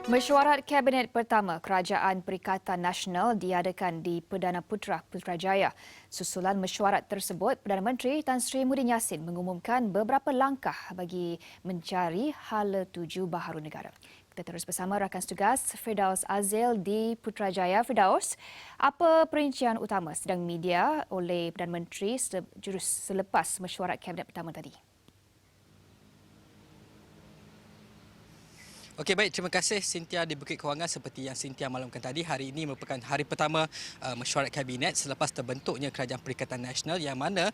Mesyuarat Kabinet pertama Kerajaan Perikatan Nasional diadakan di Perdana Putra Putrajaya. Susulan mesyuarat tersebut, Perdana Menteri Tan Sri Muhyiddin Yassin mengumumkan beberapa langkah bagi mencari hala tuju baharu negara. Kita terus bersama rakan setugas Firdaus Azil di Putrajaya. Firdaus, apa perincian utama sidang media oleh Perdana Menteri selepas mesyuarat Kabinet pertama tadi? Okey, baik, terima kasih Cynthia di Bukit Kewangan. Seperti yang Cynthia maklumkan tadi, hari ini merupakan hari pertama mesyuarat Kabinet selepas terbentuknya Kerajaan Perikatan Nasional yang mana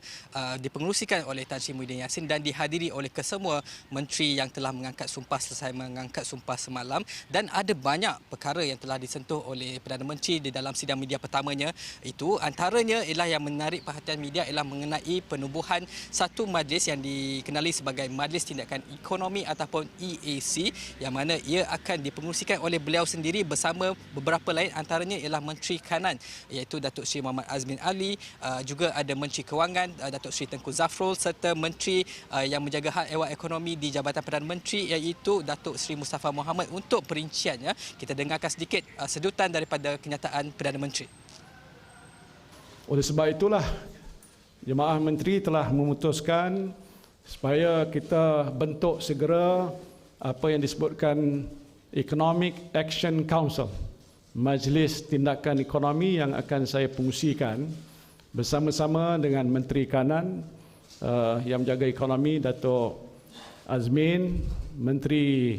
dipengerusikan oleh Tan Sri Muhyiddin Yassin dan dihadiri oleh kesemua menteri yang telah mengangkat sumpah selesai mengangkat sumpah semalam, dan ada banyak perkara yang telah disentuh oleh Perdana Menteri di dalam sidang media pertamanya. Itu antaranya ialah yang menarik perhatian media ialah mengenai penubuhan satu majlis yang dikenali sebagai Majlis Tindakan Ekonomi ataupun EAC, yang mana ia akan dipengerusikan oleh beliau sendiri bersama beberapa lain, antaranya ialah Menteri Kanan iaitu Datuk Seri Muhammad Azmin Ali, juga ada Menteri Kewangan Datuk Seri Tengku Zafrul, serta Menteri yang menjaga hal ehwal ekonomi di Jabatan Perdana Menteri iaitu Datuk Seri Mustafa Mohamed. Untuk perinciannya, kita dengarkan sedikit sedutan daripada kenyataan Perdana Menteri. Oleh sebab itulah Jemaah Menteri telah memutuskan supaya kita bentuk segera apa yang disebutkan Economic Action Council, Majlis Tindakan Ekonomi yang akan saya fungsikan bersama-sama dengan Menteri Kanan yang menjaga ekonomi Datuk Azmin, Menteri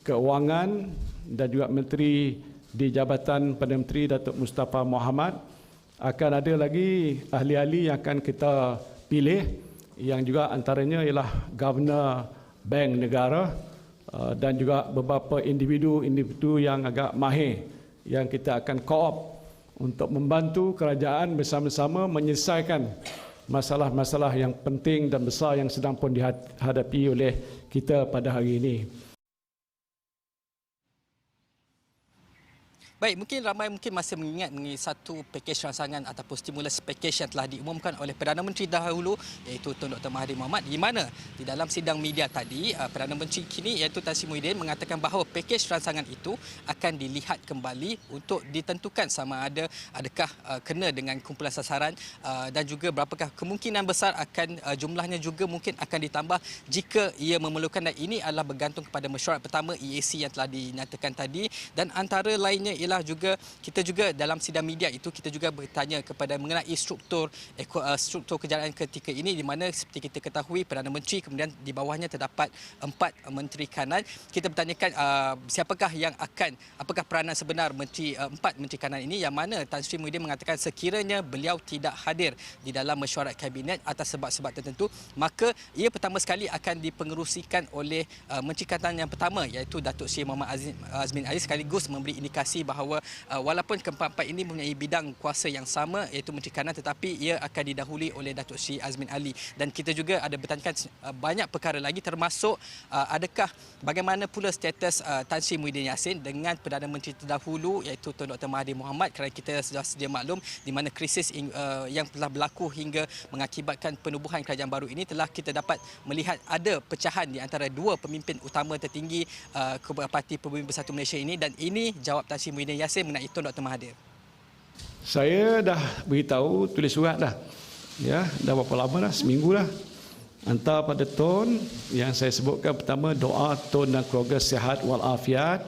Keuangan dan juga Menteri di Jabatan Perdana Menteri Datuk Mustafa Mohamed. Akan ada lagi ahli-ahli yang akan kita pilih yang juga antaranya ialah Governor Bank Negara dan juga beberapa individu yang agak mahir yang kita akan co-op untuk membantu kerajaan bersama-sama menyelesaikan masalah-masalah yang penting dan besar yang sedang pun dihadapi oleh kita pada hari ini. Baik, mungkin ramai masih mengingat mengenai satu pakej rangsangan ataupun stimulus pakej yang telah diumumkan oleh Perdana Menteri dahulu iaitu Tun Dr. Mahathir Mohamad, di mana di dalam sidang media tadi Perdana Menteri kini iaitu Tan Sri Muhyiddin mengatakan bahawa pakej rangsangan itu akan dilihat kembali untuk ditentukan sama adakah kena dengan kumpulan sasaran dan juga berapakah kemungkinan besar akan jumlahnya juga mungkin akan ditambah jika ia memerlukan, dan ini adalah bergantung kepada mesyuarat pertama EAC yang telah dinyatakan tadi. Dan antara lainnya ialah juga kita juga dalam sidang media itu kita juga bertanya kepada mengenai struktur kerajaan ketika ini, di mana seperti kita ketahui Perdana Menteri, kemudian di bawahnya terdapat 4 Menteri Kanan. Kita bertanyakan siapakah yang apakah peranan sebenar 4 Menteri Kanan ini, yang mana Tan Sri Muhyiddin mengatakan sekiranya beliau tidak hadir di dalam mesyuarat Kabinet atas sebab-sebab tertentu, maka ia pertama sekali akan dipengerusikan oleh Menteri Kanan yang pertama iaitu Datuk Seri Muhammad Azmin Ali, sekaligus memberi indikasi bahawa walaupun keempat-empat ini mempunyai bidang kuasa yang sama iaitu Menteri Kanan, tetapi ia akan didahului oleh Datuk Seri Azmin Ali. Dan kita juga ada bertanyakan banyak perkara lagi, termasuk bagaimana pula status Tan Sri Muhyiddin Yassin dengan Perdana Menteri terdahulu iaitu Tun Dr. Mahathir Mohamad, kerana kita sudah sedia maklum di mana krisis yang telah berlaku hingga mengakibatkan penubuhan kerajaan baru ini telah kita dapat melihat ada pecahan di antara dua pemimpin utama tertinggi Parti Pembumi Bersatu Malaysia ini, dan ini jawab Tan Sri Muhyiddin Yassin mengenai Tun Dr. Mahathir. Saya dah beritahu, tulis surat dah. Ya, dah berapa lama dah? Seminggu dah. Hantar pada Tun yang saya sebutkan pertama, doa Tun dan keluarga sihat walafiat.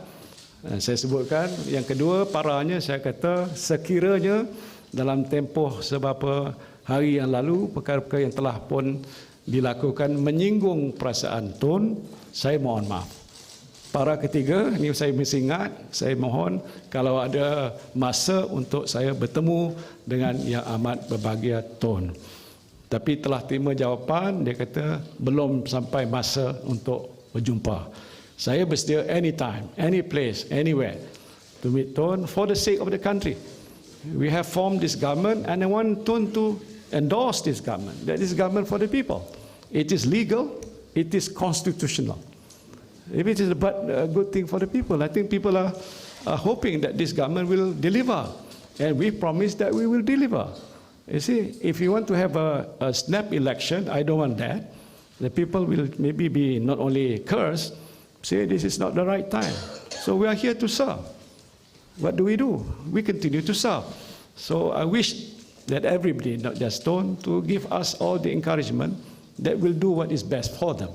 Saya sebutkan. Yang kedua, parahnya saya kata sekiranya dalam tempoh seberapa hari yang lalu perkara-perkara yang telah pun dilakukan menyinggung perasaan Tun, saya mohon maaf. Para ketiga, ini saya mesti ingat, saya mohon kalau ada masa untuk saya bertemu dengan yang amat berbahagia Tun. Tapi telah terima jawapan, dia kata belum sampai masa untuk berjumpa. Saya bersedia anytime, any place, anywhere to meet Tun for the sake of the country. We have formed this government and I want Tun to endorse this government. That is government for the people. It is legal, it is constitutional. If it is a good thing for the people, I think people are hoping that this government will deliver. And we promise that we will deliver. You see, if you want to have a snap election, I don't want that. The people will maybe be not only cursed, say this is not the right time. So we are here to serve. What do? We continue to serve. So I wish that everybody, not just Tun, to give us all the encouragement that will do what is best for them.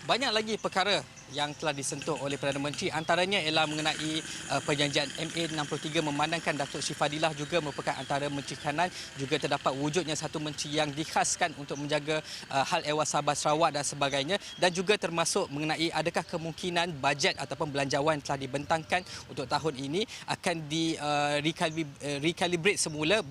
Banyak lagi perkara yang telah disentuh oleh Perdana Menteri, antaranya ialah mengenai perjanjian MA63 memandangkan Datuk Sri Fadilah juga merupakan antara Menteri Kanan, juga terdapat wujudnya satu menteri yang dikhaskan untuk menjaga hal ehwal Sabah Sarawak dan sebagainya, dan juga termasuk mengenai adakah kemungkinan bajet ataupun belanjawan telah dibentangkan untuk tahun ini akan di recalibrate semula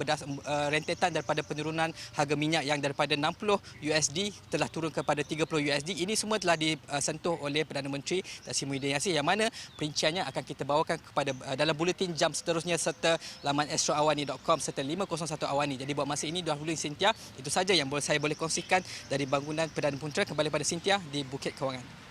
rentetan daripada penurunan harga minyak yang daripada 60 USD telah turun kepada 30 USD. Ini semua telah disentuh oleh Perdana Menteri Tan Sri Muhyiddin Yassin, yang mana perinciannya akan kita bawakan kepada dalam buletin jam seterusnya serta laman astroawani.com serta 501 Awani. Jadi buat masa ini dahulu Cynthia, itu saja yang saya boleh kongsikan dari bangunan Perdana Puntera. Kembali pada Cynthia di Bukit Kewangan.